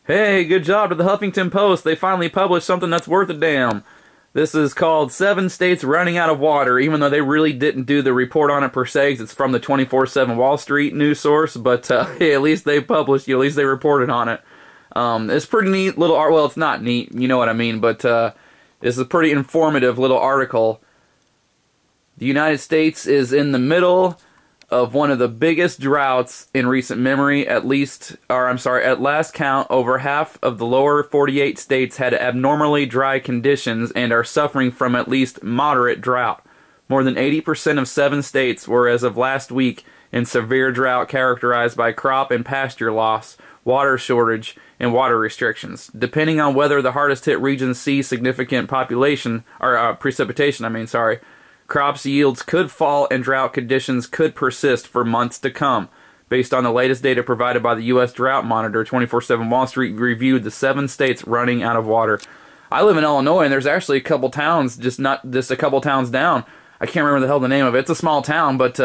Hey, good job to the Huffington Post. They finally published something that's worth a damn. This is called 7 States Running Out of Water, even though they really didn't do the report on it per se, 'cause it's from the 24/7 Wall Street news source, but hey, at least they published, at least they reported on it. It's pretty neat little art. Well, it's not neat, you know what I mean, but this is a pretty informative little article. The United States is in the middle of one of the biggest droughts in recent memory. At last count, over half of the lower 48 states had abnormally dry conditions and are suffering from at least moderate drought. More than 80% of 7 states were, as of last week, in severe drought characterized by crop and pasture loss, water shortage, and water restrictions. Depending on whether the hardest hit regions see significant precipitation, crops yields could fall and drought conditions could persist for months to come. Based on the latest data provided by the U.S. Drought Monitor, 24/7 Wall Street reviewed the 7 states running out of water. I live in Illinois, and there's actually a couple towns, just a couple towns down. I can't remember the hell the name of it. It's a small town, but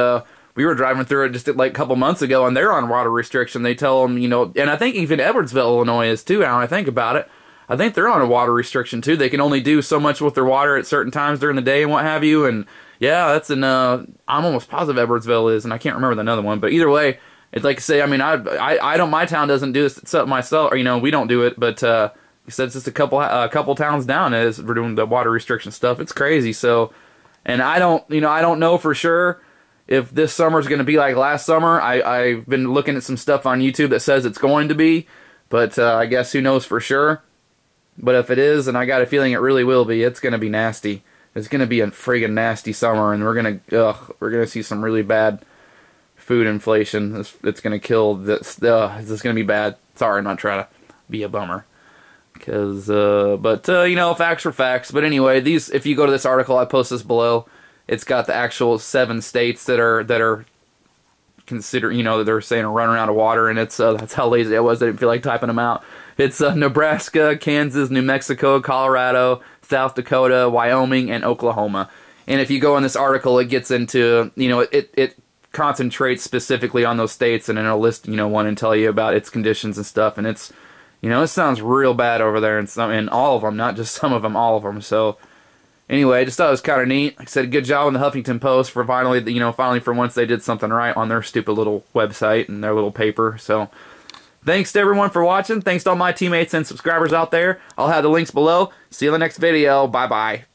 we were driving through it just like a couple months ago, and they're on water restriction. They tell them, and I think even Edwardsville, Illinois is too, now I think about it. I think they're on a water restriction too. They can only do so much with their water at certain times during the day and what have you. And yeah, that's in, I'm almost positive Edwardsville is, and I can't remember the other one. But either way, it's like I say, I mean, I don't, my town doesn't do this myself, or, we don't do it, but, he said it's just a couple towns down as we're doing the water restriction stuff. It's crazy. So, and I don't know for sure if this summer's going to be like last summer. I've been looking at some stuff on YouTube that says it's going to be, but, I guess who knows for sure. But if it is, and I got a feeling it really will be, it's going to be nasty. It's going to be a friggin' nasty summer, and we're gonna see some really bad food inflation. It's going to kill this. This is going to be bad. Sorry, I'm not trying to be a bummer. Facts are facts. But anyway, if you go to this article, I post this below. It's got the actual 7 states that are considered, that they're saying are running out of water, and that's how lazy I was. I didn't feel like typing them out. It's Nebraska, Kansas, New Mexico, Colorado, South Dakota, Wyoming, and Oklahoma. And if you go in this article, it gets into, it concentrates specifically on those states, and then it'll list, one and tell you about its conditions and stuff. And it's, it sounds real bad over there in all of them, not just some of them, all of them. So anyway, I just thought it was kind of neat. Like I said, good job on the Huffington Post for finally for once they did something right on their stupid little website and their little paper. So thanks to everyone for watching. Thanks to all my teammates and subscribers out there. I'll have the links below. See you in the next video. Bye-bye.